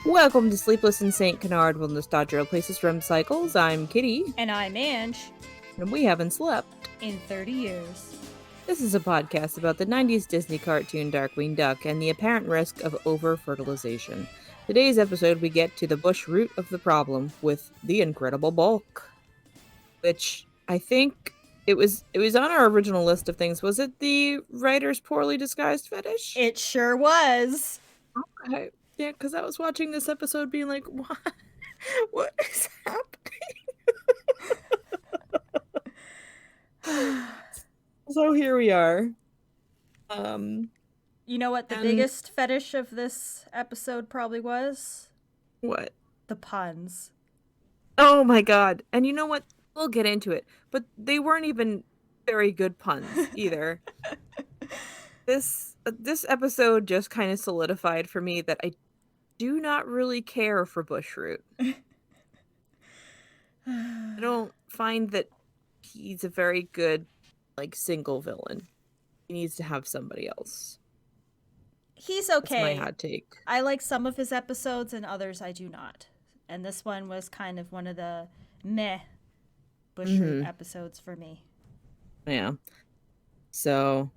Welcome to Sleepless in St. Canard, when nostalgia replaces REM cycles. I'm Kitty. And I'm Ange. And we haven't slept in 30 years. This is a podcast about the 90s Disney cartoon Darkwing Duck and the apparent risk of over-fertilization. Today's episode, we get to the bush root of the problem with the incredible bulk. Which, I think, it was on our original list of things. Was it the writer's poorly disguised fetish? It sure was. Okay. Yeah, because I was watching this episode being like, what is happening? So here we are. You know what the biggest fetish of this episode probably was? What? The puns. Oh my god. And you know what? We'll get into it. But they weren't even very good puns either. This episode just kind of solidified for me that I do not really care for Bushroot. I don't find that he's a very good, single villain. He needs to have somebody else. He's okay. That's my hot take. I like some of his episodes and others I do not. And this one was kind of one of the meh Bushroot episodes for me. Yeah. So,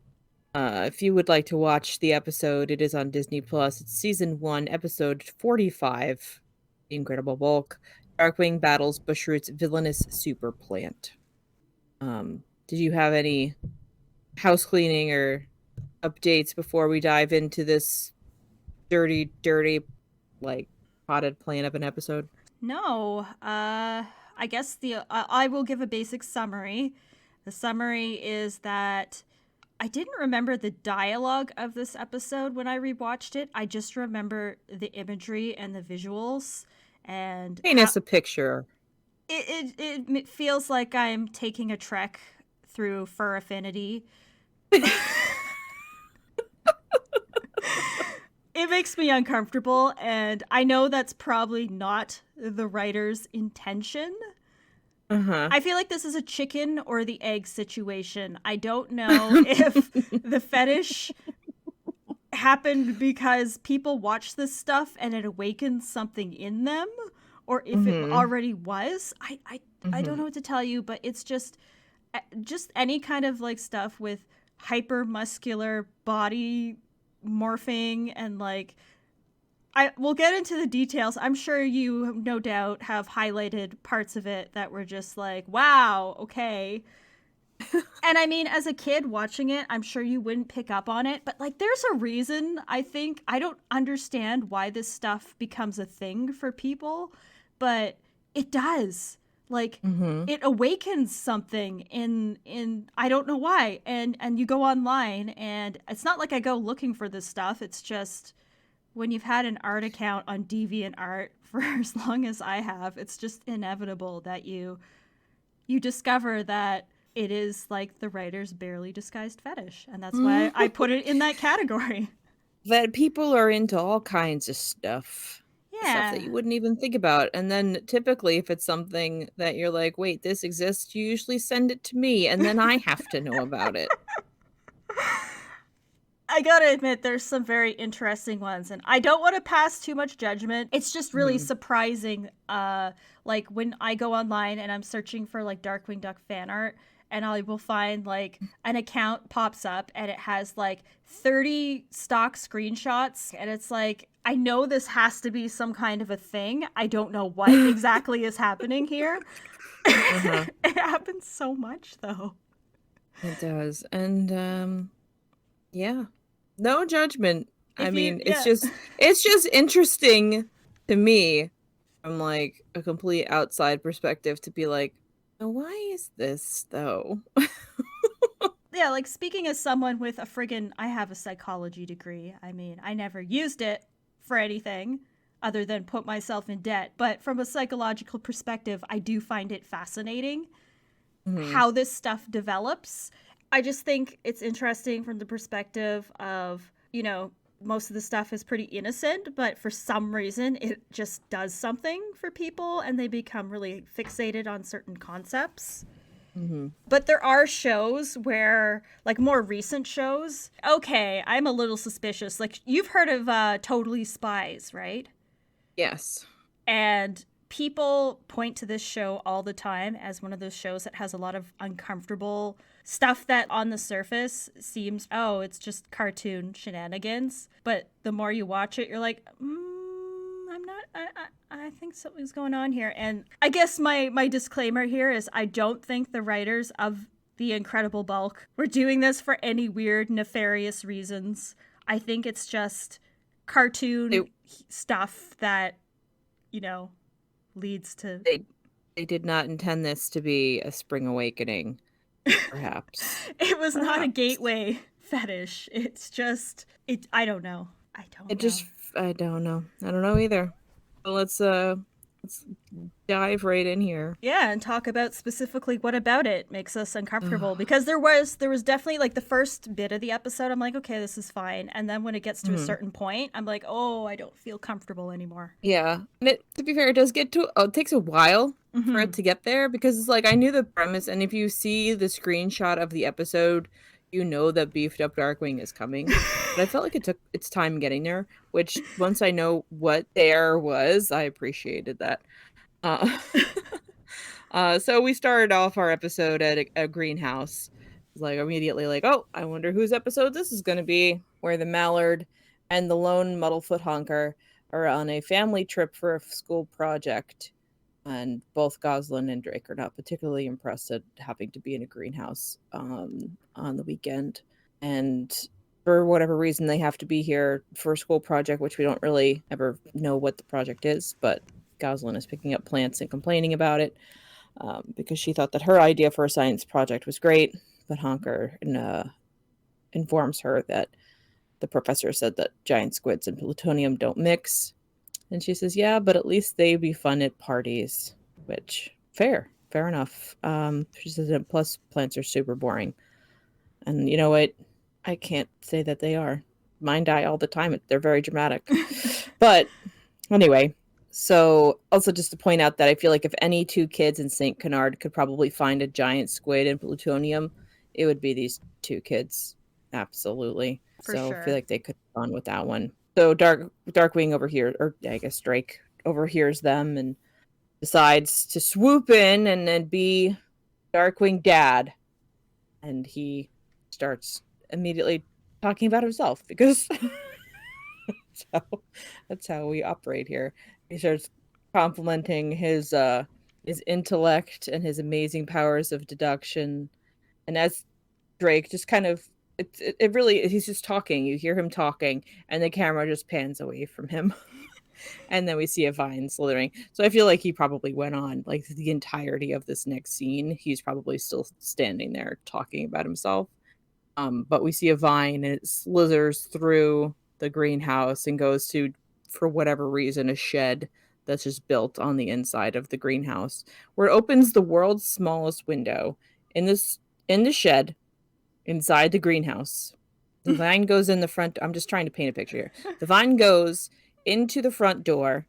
if you would like to watch the episode, it is on Disney Plus. It's season 1, episode 45, The Incredible Bulk. Darkwing battles Bushroot's villainous super plant. Did you have any house cleaning or updates before we dive into this dirty, potted plant of an episode? No. I guess I will give a basic summary. The summary is that I didn't remember the dialogue of this episode when I rewatched it. I just remember the imagery and the visuals. And paint us a picture. It feels like I'm taking a trek through Fur Affinity. It makes me uncomfortable, and I know that's probably not the writer's intention. I feel like this is a chicken or the egg situation. I don't know if the fetish happened because people watch this stuff and it awakens something in them, or if it already was. I don't know what to tell you, but it's just any kind of stuff with hyper muscular body morphing and we'll get into the details. I'm sure you no doubt have highlighted parts of it that were just like, wow, okay. And I mean, as a kid watching it, I'm sure you wouldn't pick up on it, but there's a reason. I think I don't understand why this stuff becomes a thing for people, but it does. It awakens something in I don't know why. And you go online, and it's not like I go looking for this stuff. It's just when you've had an art account on DeviantArt for as long as I have, it's just inevitable that you discover that it is the writer's barely disguised fetish. And that's why I put it in that category. That people are into all kinds of stuff. Yeah. Stuff that you wouldn't even think about. And then typically if it's something that you're like, wait, this exists, you usually send it to me, and then I have to know about it. I gotta admit, there's some very interesting ones, and I don't want to pass too much judgment. It's just really surprising, when I go online and I'm searching for Darkwing Duck fan art, and I will find an account pops up and it has 30 stock screenshots, and it's I know this has to be some kind of a thing. I don't know what exactly is happening here. It happens so much, though. It does. And yeah, no judgment. It's just interesting to me from a complete outside perspective to be like, oh, why is this though? Yeah, speaking as someone with I have a psychology degree. I mean, I never used it for anything other than put myself in debt. But from a psychological perspective, I do find it fascinating how this stuff develops. I just think it's interesting from the perspective of, most of the stuff is pretty innocent, but for some reason it just does something for people and they become really fixated on certain concepts. But there are shows where, more recent shows, okay, I'm a little suspicious. You've heard of Totally Spies, right? Yes. And people point to this show all the time as one of those shows that has a lot of uncomfortable stuff that on the surface seems, oh, it's just cartoon shenanigans. But the more you watch it, you're like, I'm not, I think something's going on here. And I guess my disclaimer here is I don't think the writers of The Incredible Bulk were doing this for any weird, nefarious reasons. I think it's just cartoon stuff that, you know, leads to. They did not intend this to be a spring awakening, perhaps. It was not a gateway fetish. It's just I don't know. I don't know. I don't know either. But let's dive right in here. Yeah, and talk about specifically what about it makes us uncomfortable, because there was definitely like the first bit of the episode I'm like, okay, this is fine, and then when it gets to a certain point I'm like, oh, I don't feel comfortable anymore. Yeah, and to be fair, it does get to it takes a while for it to get there, because it's like I knew the premise, and if you see the screenshot of the episode, you know that beefed up Darkwing is coming. But I felt like it took its time getting there, which once I know what there was, I appreciated that. So we started off our episode at a greenhouse. It's like immediately like, oh, I wonder whose episode this is going to be, where the Mallard and the lone Muddlefoot honker are on a family trip for a school project. And both Goslin and Drake are not particularly impressed at having to be in a greenhouse on the weekend. And for whatever reason, they have to be here for a school project, which we don't really ever know what the project is, but Goslin is picking up plants and complaining about it because she thought that her idea for a science project was great, but Honker informs her that the professor said that giant squids and plutonium don't mix. And she says, yeah, but at least they'd be fun at parties, which, fair enough. She says, and plus plants are super boring. And you know what? I can't say that they are. Mine die all the time. They're very dramatic. But anyway, so also just to point out that I feel like if any two kids in St. Canard could probably find a giant squid in plutonium, it would be these two kids. Absolutely. For sure. I feel like they could have fun with that one. So Darkwing overhears, or I guess Drake overhears them and decides to swoop in and then be Darkwing Dad. And he starts immediately talking about himself, because that's how we operate here. He starts complimenting his intellect and his amazing powers of deduction. And as Drake just kind of it really, he's just talking. You hear him talking, and the camera just pans away from him. And then we see a vine slithering. So I feel like he probably went on like the entirety of this next scene. He's probably still standing there talking about himself. But we see a vine, and it slithers through the greenhouse and goes to, for whatever reason, a shed that's just built on the inside of the greenhouse, where it opens the world's smallest window in the shed inside the greenhouse. The vine goes in the front. I'm just trying to paint a picture here. The vine goes into the front door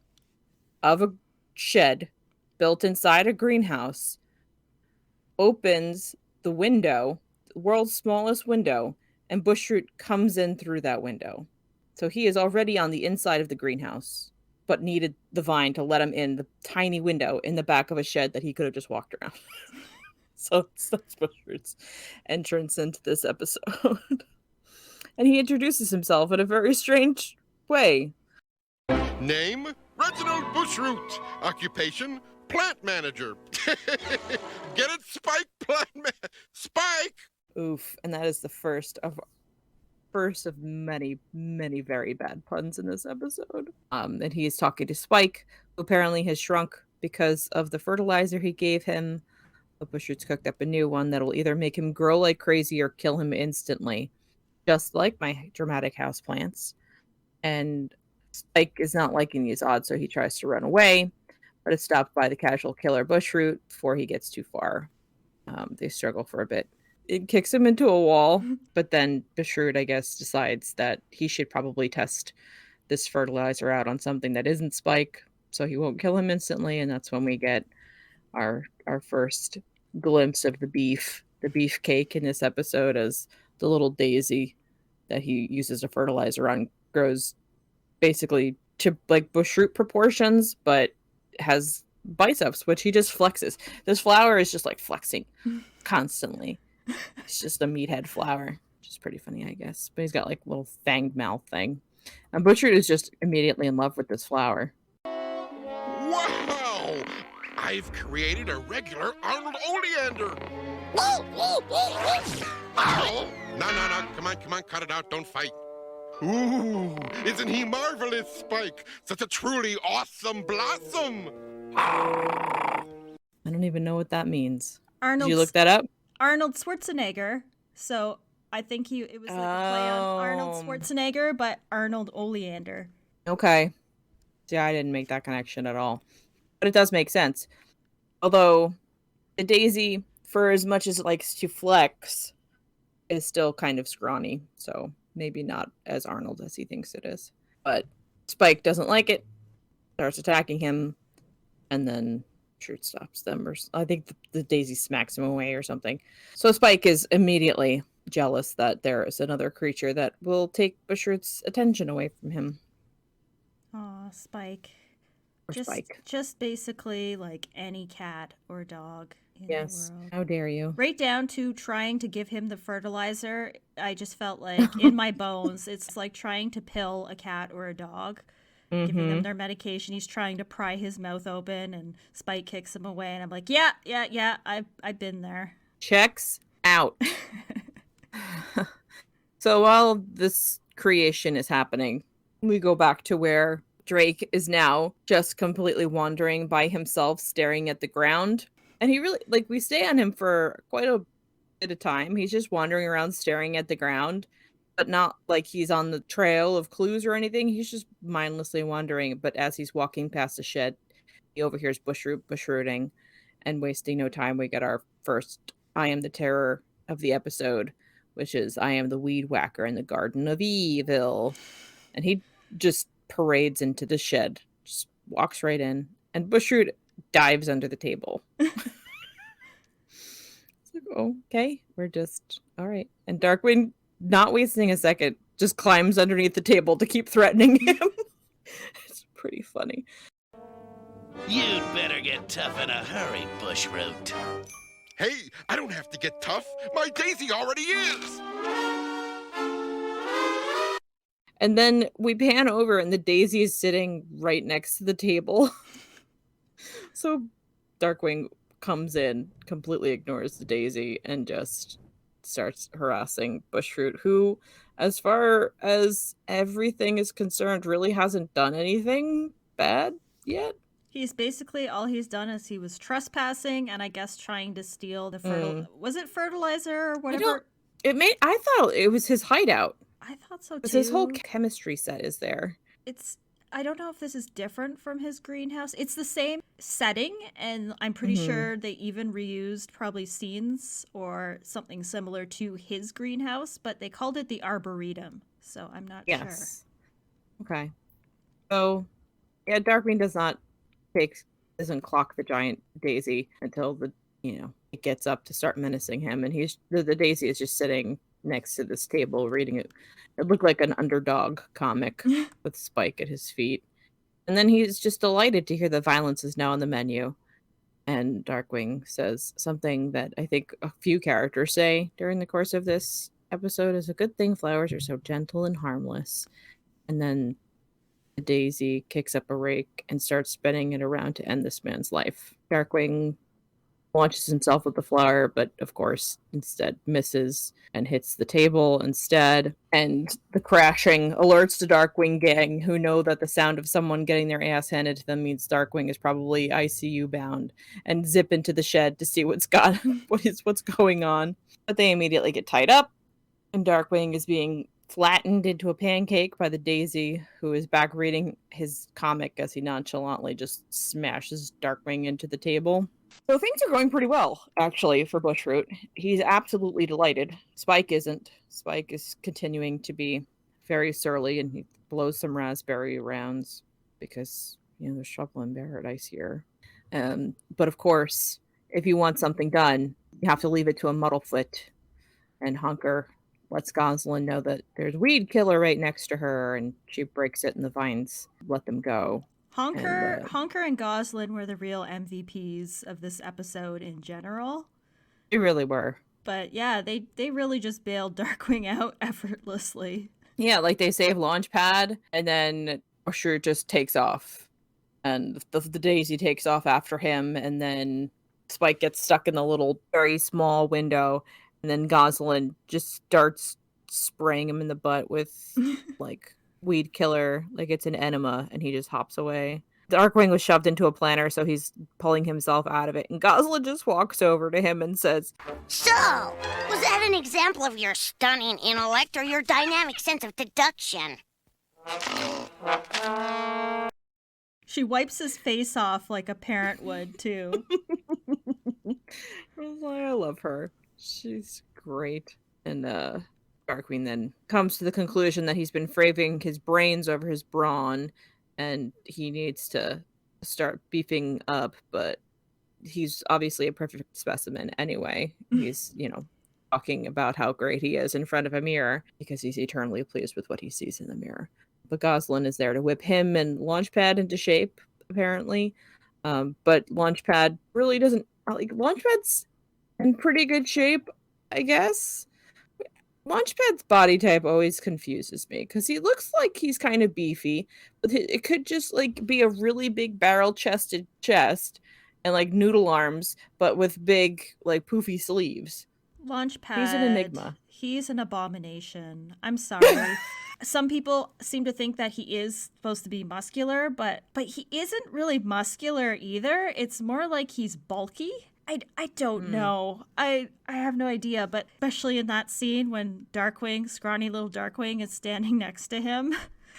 of a shed built inside a greenhouse, opens the window, the world's smallest window, and Bushroot comes in through that window. So he is already on the inside of the greenhouse, but needed the vine to let him in the tiny window in the back of a shed that he could have just walked around. So that's Bushroot's entrance into this episode. And he introduces himself in a very strange way. Name, Reginald Bushroot. Occupation, plant manager. Get it, Spike? Spike! Oof. And that is the first of many, many very bad puns in this episode. And he is talking to Spike, who apparently has shrunk because of the fertilizer he gave him. But Bushroot's cooked up a new one that'll either make him grow like crazy or kill him instantly, just like my dramatic houseplants. And Spike is not liking these odds, so he tries to run away, but is stopped by the casual killer Bushroot before he gets too far. They struggle for a bit. It kicks him into a wall, but then Bushroot, I guess, decides that he should probably test this fertilizer out on something that isn't Spike, so he won't kill him instantly, and that's when we get our first glimpse of the beefcake in this episode, as the little daisy that he uses a fertilizer on grows basically to like bushroot proportions, but has biceps, which he just flexes. This flower is just like flexing constantly. It's just a meathead flower, which is pretty funny, I guess. But he's got like a little fanged mouth thing. And Butchroot is just immediately in love with this flower. Wow! I've created a regular Arnold Oleander. Ow! No. Come on, cut it out. Don't fight. Ooh, isn't he marvelous, Spike? Such a truly awesome blossom. I don't even know what that means. Did you look that up? Arnold Schwarzenegger. So I think it was like a play on Arnold Schwarzenegger, but Arnold Oleander. Okay. Yeah, I didn't make that connection at all. But it does make sense. Although the daisy, for as much as it likes to flex, is still kind of scrawny. So maybe not as Arnold as he thinks it is. But Spike doesn't like it, starts attacking him, and then Butchroot stops them. Or I think the daisy smacks him away or something. So Spike is immediately jealous that there is another creature that will take Butchroot's attention away from him. Aw, Spike. Spike. Just basically like any cat or dog in the world. How dare you? Right down to trying to give him the fertilizer. I just felt like in my bones, it's like trying to pill a cat or a dog, giving them their medication. He's trying to pry his mouth open, and Spike kicks him away. And I'm like, yeah, I've been there. Checks out. So while this creation is happening, we go back to where Drake is now just completely wandering by himself, staring at the ground. And he really, like, we stay on him for quite a bit of time. He's just wandering around staring at the ground, but not like he's on the trail of clues or anything. He's just mindlessly wandering. But as he's walking past a shed, he overhears bushrooting, and wasting no time, we get our first I am the terror of the episode, which is I am the weed whacker in the Garden of Evil. And he just parades into the shed, just walks right in, and Butchroot dives under the table. It's like, oh, okay, we're just all right. And Darkwing, not wasting a second, just climbs underneath the table to keep threatening him. It's pretty funny. You'd better get tough in a hurry, Butchroot. Hey, I don't have to get tough. My daisy already is. And then we pan over and the daisy is sitting right next to the table. So Darkwing comes in, completely ignores the daisy, and just starts harassing Butchroot, who, as far as everything is concerned, really hasn't done anything bad yet. He's basically, all he's done is he was trespassing and I guess trying to steal the was it fertilizer or whatever? I thought it was his hideout. I thought so too. Because his whole chemistry set is there. I don't know if this is different from his greenhouse. It's the same setting, and I'm pretty sure they even reused probably scenes or something similar to his greenhouse, but they called it the Arboretum, so I'm not sure. Okay. So, yeah, Darkwing doesn't clock the giant daisy until it gets up to start menacing him, and the daisy is just sitting next to this table reading it. It looked like an Underdog comic with Spike at his feet. And then he's just delighted to hear the violence is now on the menu. And Darkwing says something that I think a few characters say during the course of this episode is a good thing flowers are so gentle and harmless. And then the daisy kicks up a rake and starts spinning it around to end this man's life. Darkwing launches himself with the flower, but of course instead misses and hits the table instead. And the crashing alerts the Darkwing gang, who know that the sound of someone getting their ass handed to them means Darkwing is probably ICU bound, and zip into the shed to see what's going on. But they immediately get tied up, and Darkwing is being flattened into a pancake by the daisy, who is back reading his comic as he nonchalantly just smashes Darkwing into the table. So things are going pretty well, actually, for Butchroot. He's absolutely delighted. Spike isn't. Spike is continuing to be very surly, and he blows some raspberry rounds because, there's trouble in paradise here. But of course, if you want something done, you have to leave it to a muddlefoot and hunker lets Goslin know that there's weed killer right next to her, and she breaks it, and the vines let them go. Honker and Goslin were the real MVPs of this episode in general. They really were. But yeah, they really just bailed Darkwing out effortlessly. Yeah, like they save Launchpad, and then Usher just takes off. And the Daisy takes off after him, and then Spike gets stuck in the little, very small window, and then Goslin just starts spraying him in the butt with, like, weed killer, like it's an enema, and he just hops away. Darkwing was shoved into a planter, so he's pulling himself out of it, and Goslin just walks over to him and says, "So, was that an example of your stunning intellect or your dynamic sense of deduction?" She wipes his face off like a parent would, too. I love her. She's great. And Darkwing then comes to the conclusion that he's been fraving his brains over his brawn, and he needs to start beefing up, but he's obviously a perfect specimen anyway. He's, talking about how great he is in front of a mirror because he's eternally pleased with what he sees in the mirror. But Goslin is there to whip him and Launchpad into shape, apparently. But Launchpad really doesn't... Launchpad's in pretty good shape, I guess. Launchpad's body type always confuses me because he looks like he's kind of beefy, but it could just be a really big barrel-chested chest and noodle arms, but with big poofy sleeves. Launchpad. He's an enigma. He's an abomination. I'm sorry. Some people seem to think that he is supposed to be muscular, but he isn't really muscular either. It's more like he's bulky. I don't know. I have no idea, but especially in that scene when Darkwing, scrawny little Darkwing, is standing next to him.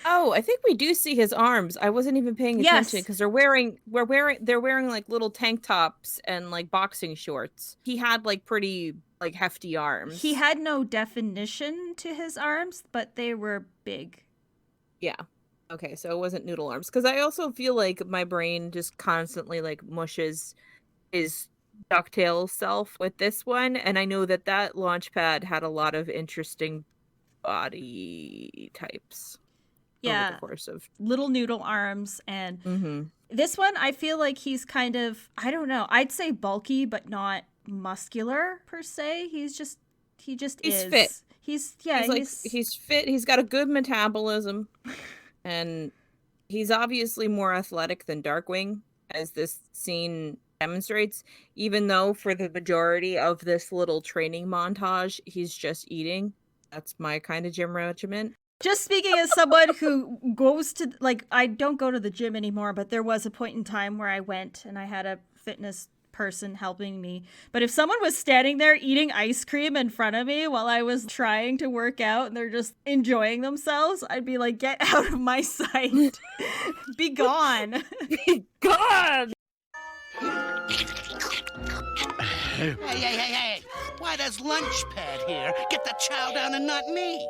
Oh, I think we do see his arms. I wasn't even paying attention because they're wearing little tank tops and boxing shorts. He had pretty hefty arms. He had no definition to his arms, but they were big. Yeah. Okay, so it wasn't noodle arms because I also feel like my brain just constantly mushes his DuckTales self with this one, and I know that Launchpad had a lot of interesting body types. Yeah, over the course of little noodle arms, and this one I feel like he's kind of, I don't know, I'd say bulky but not muscular per se. He's fit. He's fit. He's got a good metabolism, and he's obviously more athletic than Darkwing, as this scene demonstrates, even though for the majority of this little training montage he's just eating. That's my kind of gym regimen. Just speaking as someone who goes to, I don't go to the gym anymore, but there was a point in time where I went and I had a fitness person helping me. But if someone was standing there eating ice cream in front of me while I was trying to work out and they're just enjoying themselves, I'd be like, get out of my sight. Be gone. Be gone. Hey. Why does Lunchpad here get the chow down and not me?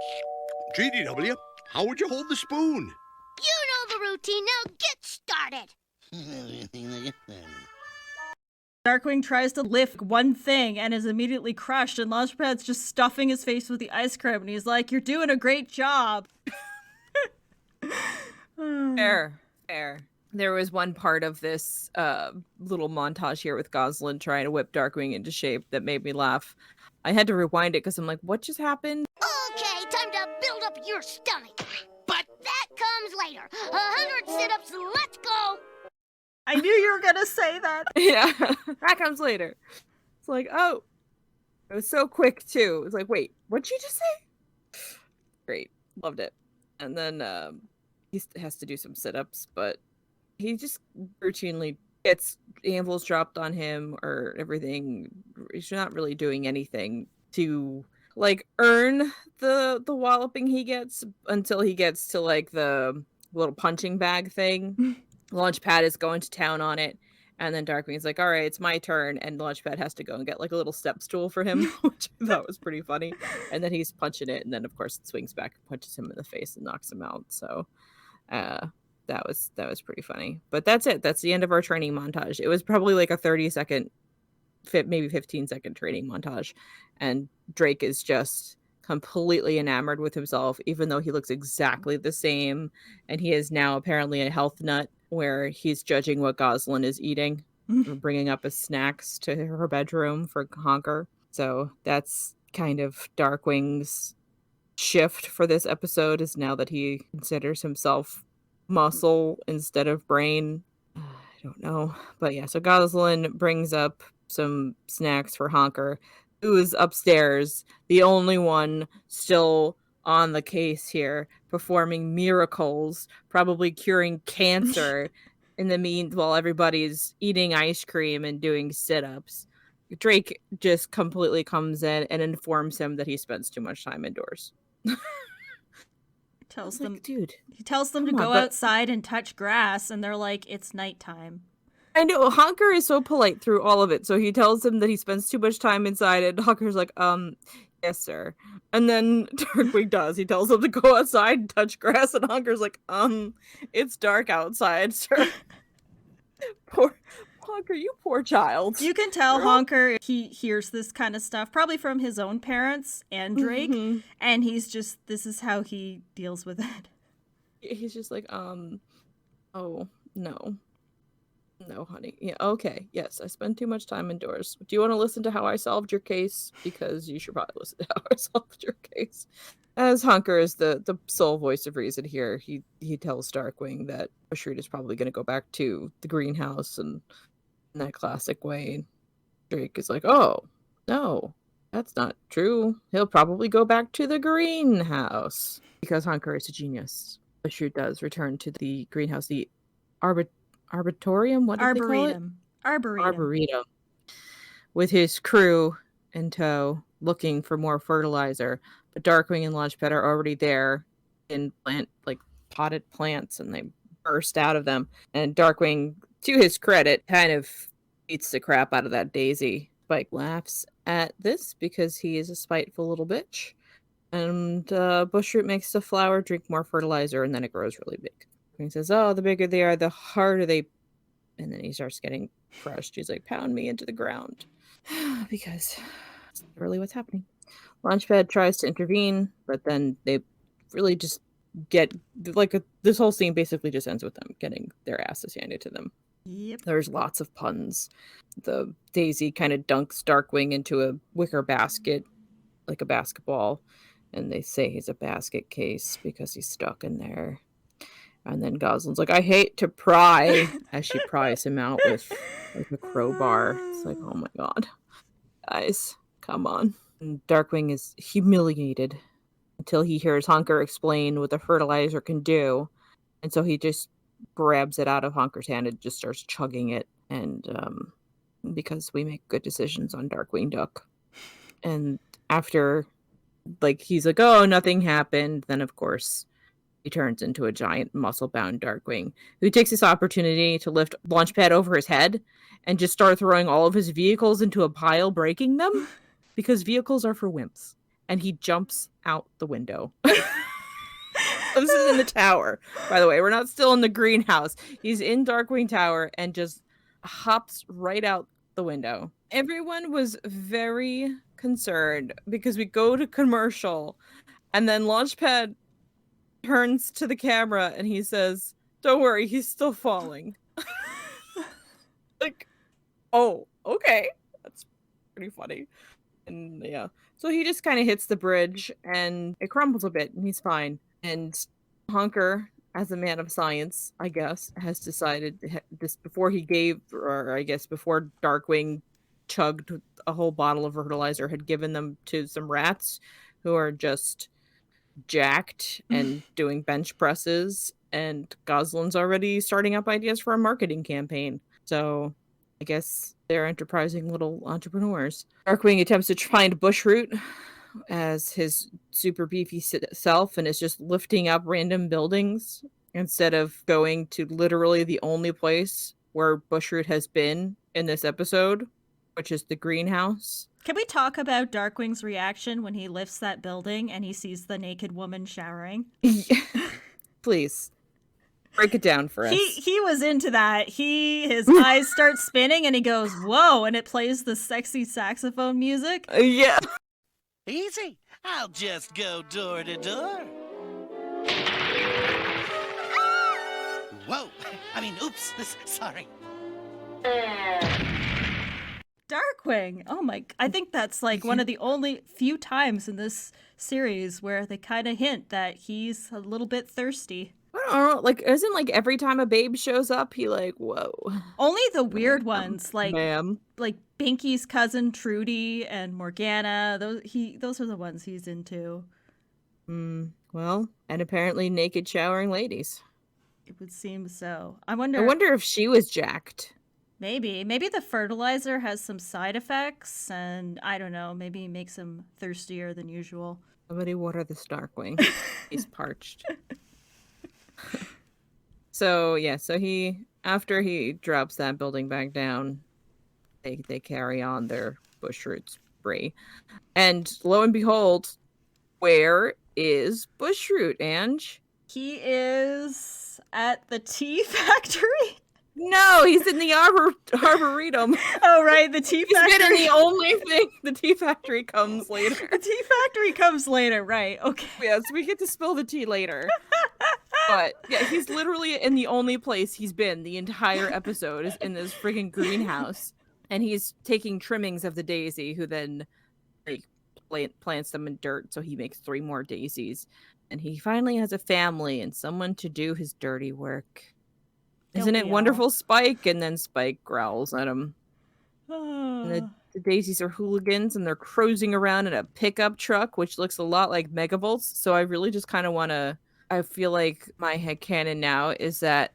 GDW, how would you hold the spoon? You know the routine. Now get started. Darkwing tries to lift one thing and is immediately crushed, and Launchpad's just stuffing his face with the ice cream, and he's like, "You're doing a great job." Fair. There was one part of this little montage here with Goslin trying to whip Darkwing into shape that made me laugh. I had to rewind it because I'm like, what just happened? Okay, time to build up your stomach. But that comes later. 100 sit-ups, let's go. I knew you were going to say that. Yeah, that comes later. It's like, oh, it was so quick too. It's like, wait, what'd you just say? Great, loved it. And then he has to do some sit-ups, but he just routinely gets anvils dropped on him or everything. He's not really doing anything to earn the walloping he gets until he gets to the little punching bag thing. Launchpad is going to town on it, and then Darkwing's like, all right, it's my turn, and Launchpad has to go and get a little step stool for him, which I thought was pretty funny. And then he's punching it, and then of course it swings back and punches him in the face and knocks him out. So that was pretty funny. But that's it. That's the end of our training montage. It was probably a 30-second, maybe 15-second training montage, and Drake is just completely enamored with himself, even though he looks exactly the same. And he is now apparently a health nut where he's judging what Goslin is eating, bringing up his snacks to her bedroom for Honker. So that's kind of Darkwing's shift for this episode, is now that he considers himself muscle instead of brain. I don't know. But yeah, so Goslin brings up some snacks for Honker, who is upstairs, the only one still on the case here, performing miracles, probably curing cancer in the meanwhile everybody's eating ice cream and doing sit-ups. Drake just completely comes in and informs him that he spends too much time indoors. Tells them, dude, he tells them to go outside and touch grass, and they're like, it's nighttime. I know, Honker is so polite through all of it. So he tells him that he spends too much time inside, and Honker's like, yes, sir. And then Darkwing does. He tells him to go outside and touch grass, and Honker's like, it's dark outside, sir. Poor Honker, you poor child. You can tell Honker, he hears this kind of stuff, probably from his own parents and Drake, and he's just, this is how he deals with it. He's just like, oh, no. No, honey. Yeah, okay. Yes, I spend too much time indoors. Do you want to listen to how I solved your case? Because you should probably listen to how I solved your case. As Honker is the sole voice of reason here, he tells Darkwing that Bushroot is probably going to go back to the greenhouse, and in that classic way, Drake is like, oh, no, that's not true. He'll probably go back to the greenhouse. Because Honker is a genius. Bushroot does return to the greenhouse, the Arboretum? What did they call it? Arboretum. With his crew in tow, looking for more fertilizer. But Darkwing and Launchpad are already there in potted plants, and they burst out of them. And Darkwing, to his credit, kind of beats the crap out of that Daisy. Spike laughs at this because he is a spiteful little bitch. And Bushroot makes the flower drink more fertilizer, and then it grows really big. He says, oh, the bigger they are, the harder they... And then he starts getting crushed. He's like, pound me into the ground. Because that's really what's happening. Launchpad tries to intervene, but then they really just get... this whole scene basically just ends with them getting their asses handed to them. Yep. There's lots of puns. The Daisy kind of dunks Darkwing into a wicker basket, like a basketball. And they say he's a basket case because he's stuck in there. And then Goslin's like, I hate to pry, as she pries him out with a crowbar. It's like, oh my god. Guys, come on. And Darkwing is humiliated until he hears Honker explain what the fertilizer can do. And so he just grabs it out of Honker's hand and just starts chugging it. And because we make good decisions on Darkwing Duck. And after, he's like, oh, nothing happened. Then, of course, he turns into a giant muscle-bound Darkwing, who takes this opportunity to lift Launchpad over his head and just start throwing all of his vehicles into a pile, breaking them, because vehicles are for wimps. And he jumps out the window. This is in the tower, by the way. We're not still in the greenhouse. He's in Darkwing Tower and just hops right out the window. Everyone was very concerned because we go to commercial, and then Launchpad turns to the camera and he says, don't worry, he's still falling. Oh, okay. That's pretty funny. And yeah. So he just kind of hits the bridge and it crumbles a bit and he's fine. And Honker, as a man of science, I guess, has decided this before Darkwing chugged a whole bottle of fertilizer, had given them to some rats who are just jacked and doing bench presses, and Goslin's already starting up ideas for a marketing campaign. So I guess they're enterprising little entrepreneurs. Darkwing attempts to find Bushroot as his super beefy self and is just lifting up random buildings instead of going to literally the only place where Bushroot has been in this episode, which is the greenhouse. Can we talk about Darkwing's reaction when he lifts that building and he sees the naked woman showering? Please. Break it down for us. He was into that. His eyes start spinning and he goes, whoa, and it plays the sexy saxophone music. Yeah. Easy. I'll just go door to door. Whoa. Oops. Sorry. Darkwing. Oh my! I think that's like one of the only few times in this series where they kind of hint that he's a little bit thirsty. I don't know, like, isn't like every time a babe shows up, he like, whoa. Only the weird ones, like ma'am. like Binky's cousin Trudy and Morgana. Those are the ones he's into. Well, and apparently naked showering ladies. It would seem so. I I wonder wonder if she was jacked. maybe the fertilizer has some side effects, and I don't know. Maybe makes him thirstier than usual. Somebody water this Darkwing. He's parched. So he after he drops that building back down, they carry on their bushroot spree. And lo and behold, where is Bushroot, Ange? He is at the tea factory. No, he's in the arboretum. Oh, right, the tea factory. He's been in the only thing. The tea factory comes later. The tea factory comes later, right? Okay. Yes, we get to spill the tea later. But yeah, he's literally in the only place he's been the entire episode is in this friggin' greenhouse. And he's taking trimmings of the daisy, who then plants them in dirt, so he makes 3 more daisies. And he finally has a family and someone to do his dirty work. Isn't it wonderful, Spike? And then Spike growls at him. And the daisies are hooligans, and they're cruising around in a pickup truck, which looks a lot like Megavolts. So I really just kind of want to... I feel like my headcanon now is that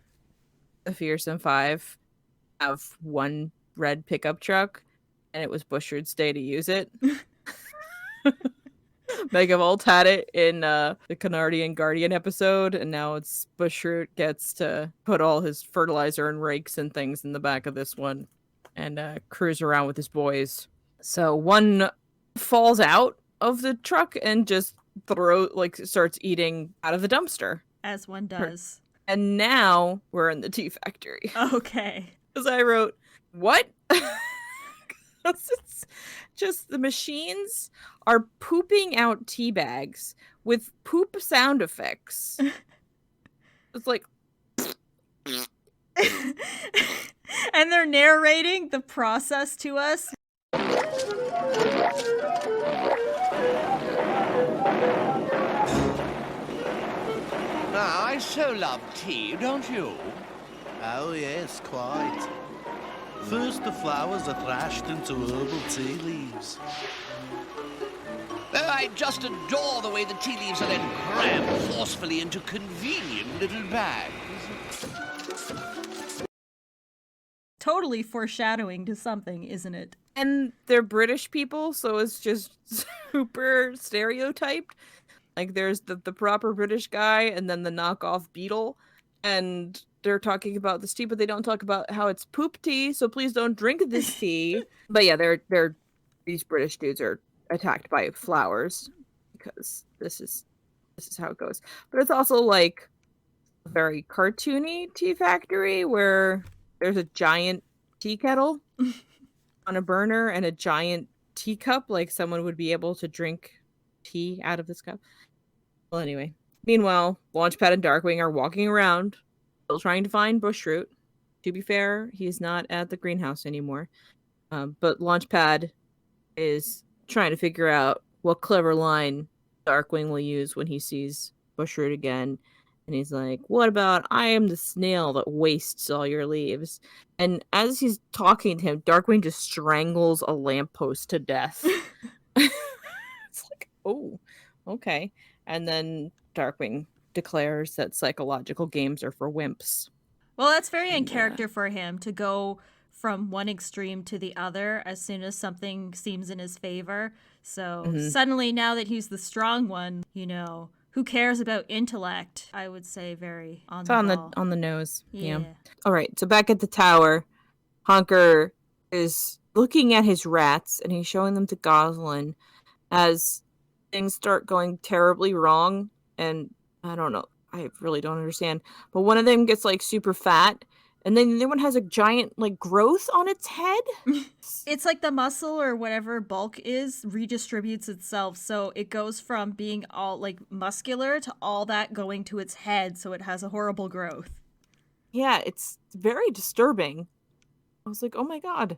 the Fearsome Five have one red pickup truck, and it was Bushroot's day to use it. Megavolt had it in the Canardian Guardian episode, and now it's Bushroot gets to put all his fertilizer and rakes and things in the back of this one and cruise around with his boys. So one falls out of the truck and just starts eating out of the dumpster. As one does. And now we're in the tea factory. Okay. Because I wrote, what? It's just the machines are pooping out tea bags with poop sound effects. It's like... And they're narrating the process to us. I so love tea, don't you? Oh, yes, quite. First, the flowers are thrashed into herbal tea leaves. Oh, I just adore the way the tea leaves are then crammed forcefully into convenient little bags. Totally foreshadowing to something, isn't it? And they're British people, so it's just super stereotyped. Like, there's the proper British guy and then the knockoff beetle. And they're talking about this tea, but they don't talk about how it's poop tea, so please don't drink this tea. But yeah, these British dudes are attacked by flowers because this is how it goes. But it's also like a very cartoony tea factory where there's a giant tea kettle on a burner and a giant teacup, like someone would be able to drink tea out of this cup. Well, anyway. Meanwhile, Launchpad and Darkwing are walking around, still trying to find Bushroot. To be fair, he's not at the greenhouse anymore. But Launchpad is trying to figure out what clever line Darkwing will use when he sees Bushroot again. And he's like, what about, I am the snail that wastes all your leaves? And as he's talking to him, Darkwing just strangles a lamppost to death. It's like, oh, okay. And then Darkwing declares that psychological games are for wimps. Well, that's very in character for him to go from one extreme to the other as soon as something seems in his favor. So suddenly, now that he's the strong one, who cares about intellect? I would say very on the ball. On the nose. Yeah. All right. So back at the tower, Honker is looking at his rats and he's showing them to Goslin as things start going terribly wrong. And I don't know. I really don't understand. But one of them gets like super fat And then the new one has a giant, like, growth on its head. It's like the muscle or whatever bulk is redistributes itself. So it goes from being all, like, muscular to all that going to its head. So it has a horrible growth. Yeah, it's very disturbing. I was like, oh my god.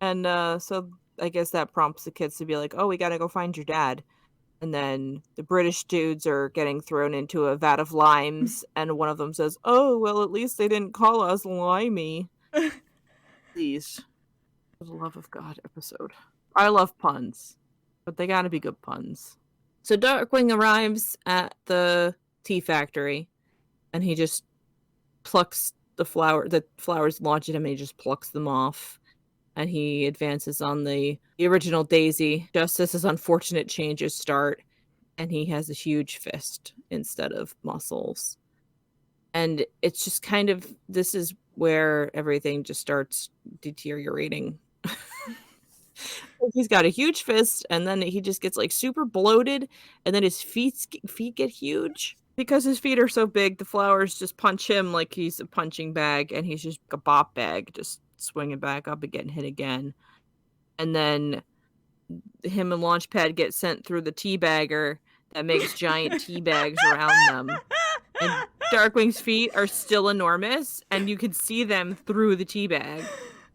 And so I guess that prompts the kids to be like, oh, we gotta go find your dad. And then the British dudes are getting thrown into a vat of limes, and one of them says, oh, well, at least they didn't call us limey. Please. For the love of God episode. I love puns, but they gotta be good puns. So Darkwing arrives at the tea factory, and he just plucks the flowers launch at him, and he just plucks them off. And he advances on the original Daisy, just as his unfortunate changes start, and he has a huge fist instead of muscles. And it's just kind of, this is where everything just starts deteriorating. He's got a huge fist, and then he just gets, like, super bloated, and then his feet get huge. Because his feet are so big, the flowers just punch him like he's a punching bag, and he's just a bop bag, just swinging back up and getting hit again. And then him and Launchpad get sent through the tea bagger that makes giant tea bags around them. And Darkwing's feet are still enormous, and you can see them through the tea bag.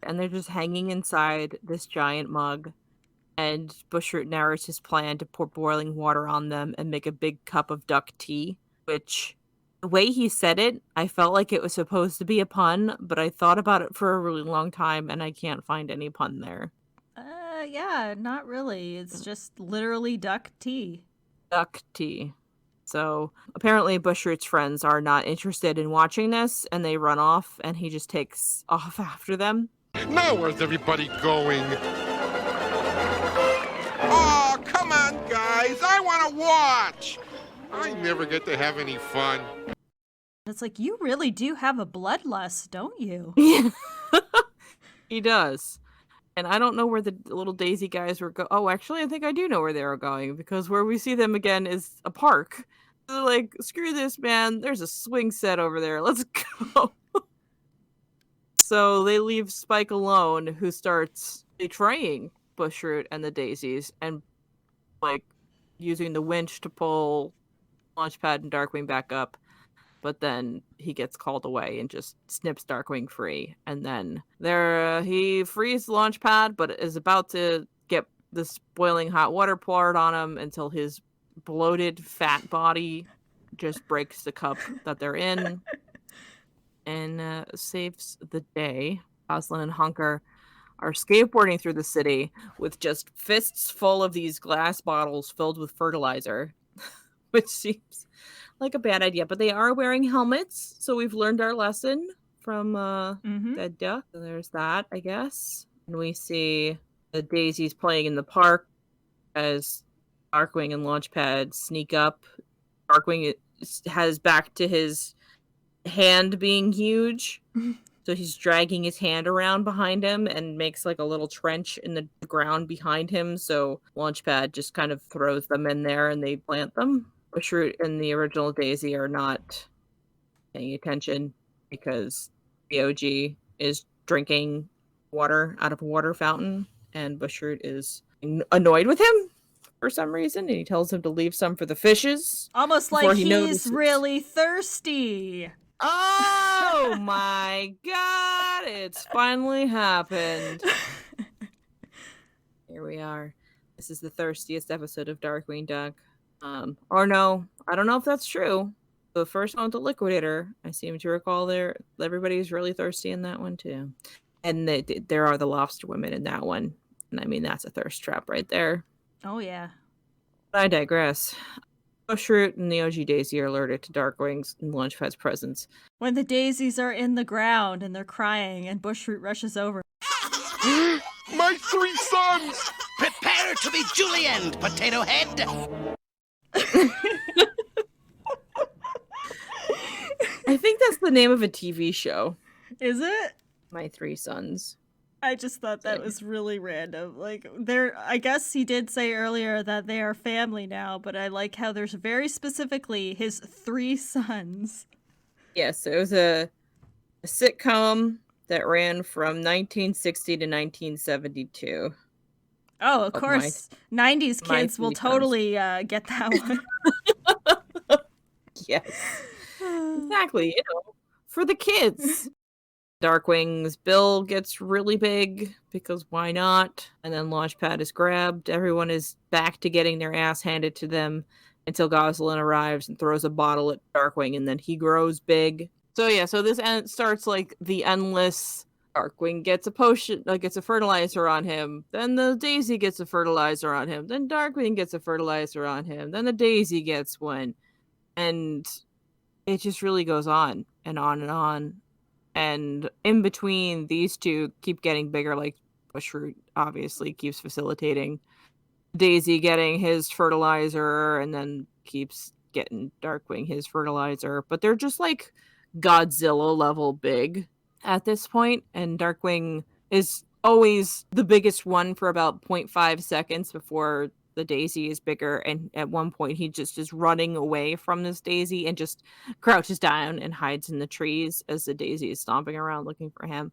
And they're just hanging inside this giant mug. And Bushroot narrates his plan to pour boiling water on them and make a big cup of duck tea, which, the way he said it, I felt like it was supposed to be a pun, but I thought about it for a really long time, and I can't find any pun there. Yeah, not really. It's just literally duck tea. Duck tea. So, apparently Bushroot's friends are not interested in watching this, and they run off, and he just takes off after them. Now where's everybody going? Oh, come on, guys. I want to watch. I never get to have any fun. It's like, you really do have a bloodlust, don't you? Yeah. He does. And I don't know where the little Daisy guys were going. Oh, actually, I think I do know where they were going, because where we see them again is a park. They're like, screw this, man. There's a swing set over there. Let's go. So they leave Spike alone, who starts betraying Bushroot and the Daisies and, like, using the winch to pull Launchpad and Darkwing back up. But then he gets called away and just snips Darkwing free. And then he frees Launchpad, but is about to get this boiling hot water poured on him until his bloated, fat body just breaks the cup that they're in and saves the day. Goslin and Hunker are skateboarding through the city with just fists full of these glass bottles filled with fertilizer, which seems like a bad idea, but they are wearing helmets, so we've learned our lesson from Dead Duck. So there's that, I guess. And we see the Daisies playing in the park as Darkwing and Launchpad sneak up. Darkwing has back to his hand being huge, so he's dragging his hand around behind him and makes like a little trench in the ground behind him, so Launchpad just kind of throws them in there and they plant them. Bushroot and the original Daisy are not paying attention because the OG is drinking water out of a water fountain, and Bushroot is annoyed with him for some reason, and he tells him to leave some for the fishes. Almost like he's really thirsty. Oh my god, it's finally happened. Here we are. This is the thirstiest episode of Darkwing Duck. Or no, I don't know if that's true. The first one with the Liquidator, I seem to recall everybody's really thirsty in that one too. And there are the lobster women in that one. And I mean, that's a thirst trap right there. Oh yeah. But I digress. Bushroot and the OG Daisy are alerted to Darkwing's and Launchpad's presence. When the daisies are in the ground and they're crying and Bushroot rushes over. My 3 sons! Prepare to be julienned, potato head! I think that's the name of a TV show. Is it? My 3 Sons. I just thought that was really random. Like, I guess he did say earlier that they are family now, but I like how there's very specifically his 3 sons. Yes, it was a a sitcom that ran from 1960 to 1972. Oh, of course. 90s kids will totally get that one. Yes. Exactly, for the kids. Darkwing's bill gets really big because why not? And then Launchpad is grabbed. Everyone is back to getting their ass handed to them until Gosalyn arrives and throws a bottle at Darkwing, and then he grows big. So yeah, so this starts like the endless. Darkwing gets a potion, gets a fertilizer on him. Then the Daisy gets a fertilizer on him. Then Darkwing gets a fertilizer on him. Then the Daisy gets one. And it just really goes on and on and on. And in between, these two keep getting bigger, like Bushroot obviously keeps facilitating Daisy getting his fertilizer and then keeps getting Darkwing his fertilizer. But they're just like Godzilla level big at this point, and Darkwing is always the biggest one for about 0.5 seconds before the Daisy is bigger, and at one point he just is running away from this Daisy and just crouches down and hides in the trees as the Daisy is stomping around looking for him.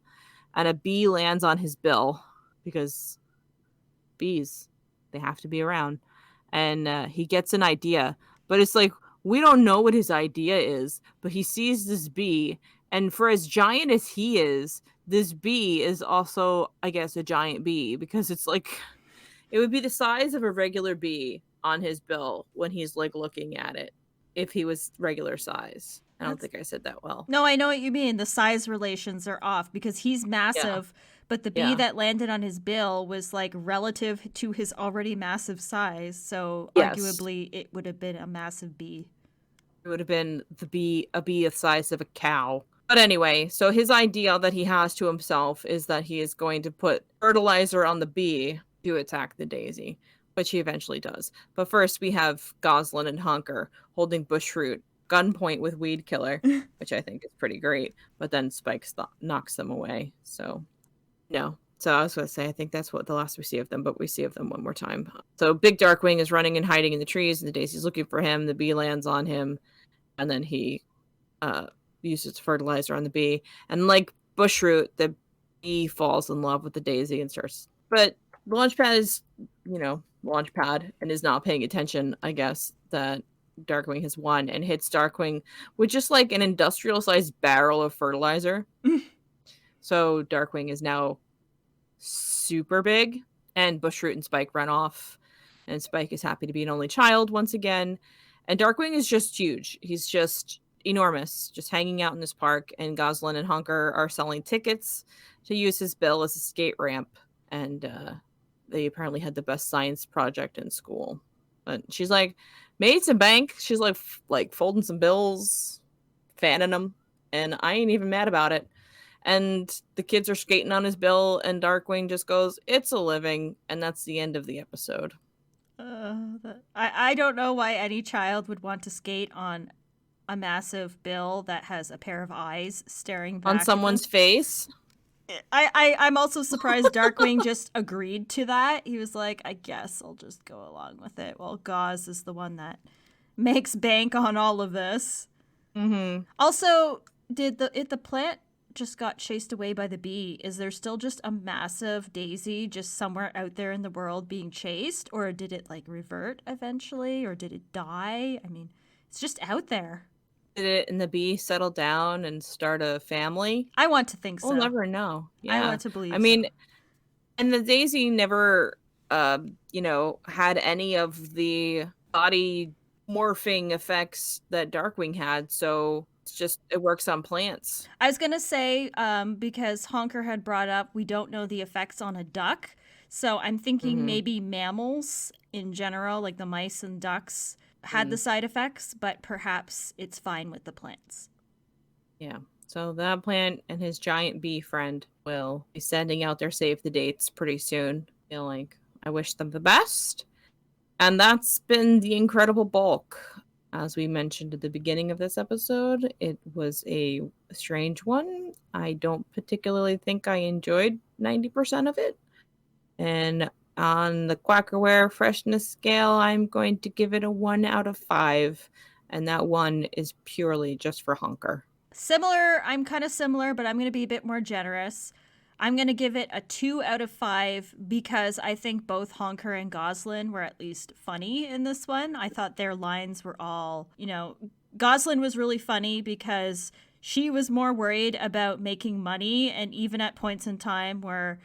And a bee lands on his bill because bees, they have to be around. And he gets an idea, but it's like, we don't know what his idea is, but he sees this bee, and for as giant as he is, this bee is also, I guess, a giant bee, because it's like, it would be the size of a regular bee on his bill when he's like looking at it, if he was regular size. I don't think I said that well. No, I know what you mean. The size relations are off because he's massive, but the bee that landed on his bill was like relative to his already massive size. So arguably it would have been a massive bee. It would have been a bee the size of a cow. But anyway, so his idea that he has to himself is that he is going to put fertilizer on the bee to attack the Daisy, which he eventually does. But first we have Gosalyn and Honker holding Bushroot gunpoint with Weed Killer, which I think is pretty great. But then Spike knocks them away. So no. So I was going to say, I think that's what the last we see of them, but we see of them one more time. So Big Darkwing is running and hiding in the trees, and the Daisy's looking for him. The bee lands on him, and then he uses fertilizer on the bee. And like Bushroot, the bee falls in love with the Daisy and starts. But Launchpad is, Launchpad, and is not paying attention, I guess, that Darkwing has won, and hits Darkwing with just like an industrial-sized barrel of fertilizer. So Darkwing is now super big, and Bushroot and Spike run off, and Spike is happy to be an only child once again. And Darkwing is just huge. He's just enormous, just hanging out in this park, and Gosalyn and Honker are selling tickets to use his bill as a skate ramp. And they apparently had the best science project in school. But she's like, made some bank. She's like folding some bills, fanning them, and I ain't even mad about it. And the kids are skating on his bill, and Darkwing just goes, "It's a living," and that's the end of the episode. I don't know why any child would want to skate on a massive bill that has a pair of eyes staring back on someone's face. I'm also surprised Darkwing just agreed to that. He was like, I guess I'll just go along with it. Well, Gauze is the one that makes bank on all of this. Mm-hmm. Also, did the plant just got chased away by the bee? Is there still just a massive Daisy just somewhere out there in the world being chased? Or did it like revert eventually? Or did it die? I mean, it's just out there. Did it and the bee settle down and start a family? I want to think so. We'll never know. Yeah. I want to believe so. And the Daisy never, had any of the body morphing effects that Darkwing had. So it works on plants. I was going to say, because Honker had brought up, we don't know the effects on a duck. So I'm thinking maybe mammals in general, like the mice and ducks, had the side effects, but perhaps it's fine with the plants. Yeah. So that plant and his giant bee friend will be sending out their save the dates pretty soon. I feel like I wish them the best. And that's been the Incredible Bulk. As we mentioned at the beginning of this episode, it was a strange one. I don't particularly think I enjoyed 90% of it. And on the Quackerware freshness scale, I'm going to give it a 1 out of 5. And that 1 is purely just for Honker. Similar, I'm kind of similar, but I'm going to be a bit more generous. I'm going to give it a 2 out of 5 because I think both Honker and Goslin were at least funny in this one. I thought their lines were all, Goslin was really funny because she was more worried about making money, and even at points in time where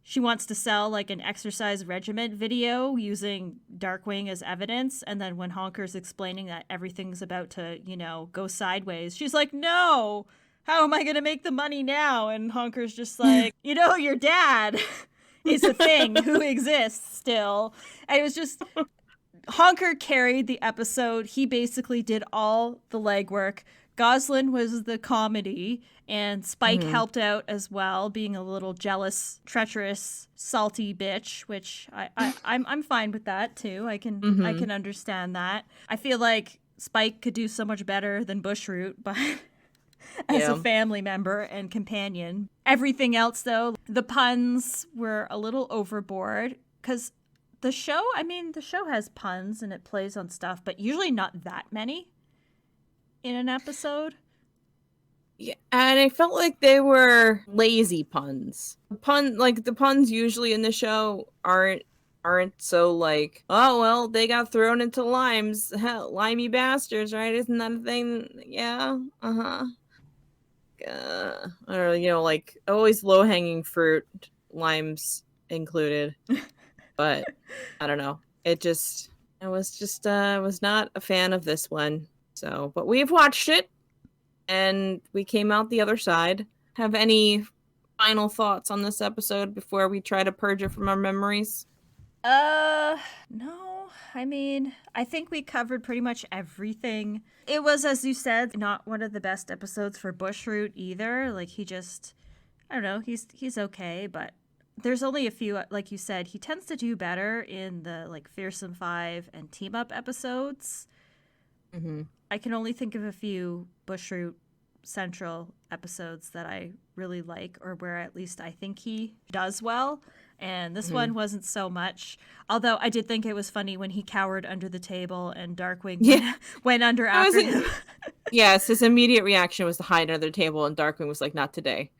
she wants to sell like an exercise regimen video using Darkwing as evidence. And then when Honker's explaining that everything's about to, go sideways, she's like, no, how am I going to make the money now? And Honker's just like, your dad is a thing who exists still. And it was just, Honker carried the episode. He basically did all the legwork. Goslin was the comedy, and Spike helped out as well, being a little jealous, treacherous, salty bitch, which I'm fine with that too. I can understand that. I feel like Spike could do so much better than Bushroot, but as a family member and companion. Everything else, though, the puns were a little overboard because the show has puns and it plays on stuff, but usually not that many in an episode. Yeah, and I felt like they were lazy puns. The puns usually in the show aren't so like, oh well, they got thrown into limes, hell, limey bastards, right? Isn't that a thing? Yeah, or like always low hanging fruit, limes included. But I don't know. I was not a fan of this one. So, but we've watched it, and we came out the other side. Have any final thoughts on this episode before we try to purge it from our memories? No. I mean, I think we covered pretty much everything. It was, as you said, not one of the best episodes for Bushroot either. Like, I don't know, he's okay, but there's only a few, like you said, he tends to do better in the, like, Fearsome 5 and Team Up episodes. Mm-hmm. I can only think of a few Bushroot Central episodes that I really like, or where at least I think he does well. And this one wasn't so much. Although I did think it was funny when he cowered under the table and Darkwing went under after him. Yes, his immediate reaction was to hide under the table, and Darkwing was like, not today.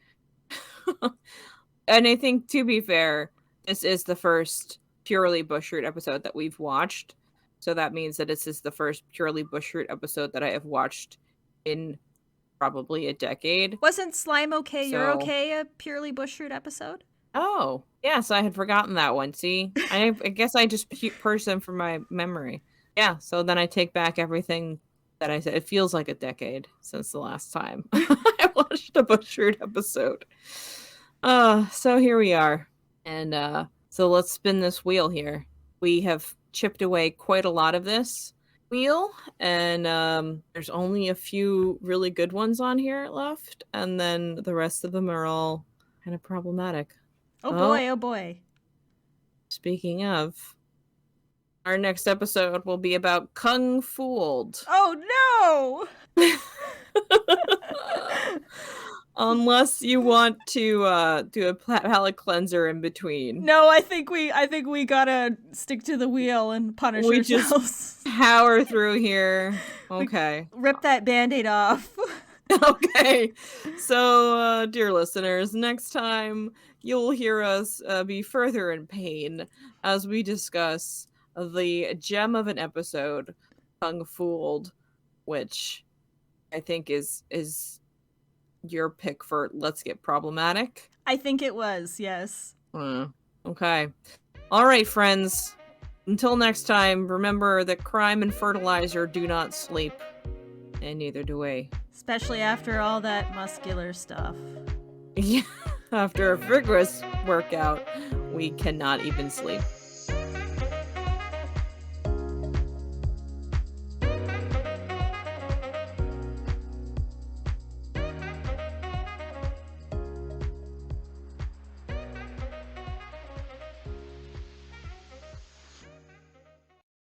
And I think, to be fair, this is the first purely Bushroot episode that we've watched. So that means that this is the first purely Bushroot episode that I have watched in probably a decade. Wasn't Slime Okay, You're Okay a purely Bushroot episode? Oh, yes, I had forgotten that one. See, I guess I just purged them from my memory. Yeah, so then I take back everything that I said. It feels like a decade since the last time I watched a Bushroot episode. So here we are. And so let's spin this wheel here. We have chipped away quite a lot of this wheel, and there's only a few really good ones on here left, and then the rest of them are all kind of problematic. Oh boy. Speaking of, our next episode will be about Kung Fooled. Oh no! Unless you want to do a palate cleanser in between. No, I think we gotta stick to the wheel and punish ourselves. Just power through here. Okay. Rip that Band-Aid off. Okay. So, dear listeners, next time you'll hear us be further in pain as we discuss the gem of an episode, Kung Fooled, which I think is your pick for Let's Get Problematic. I think it was, yes. Okay. All right, friends. Until next time, remember that crime and fertilizer do not sleep. And neither do we. Especially after all that muscular stuff. Yeah. After a vigorous workout, we cannot even sleep.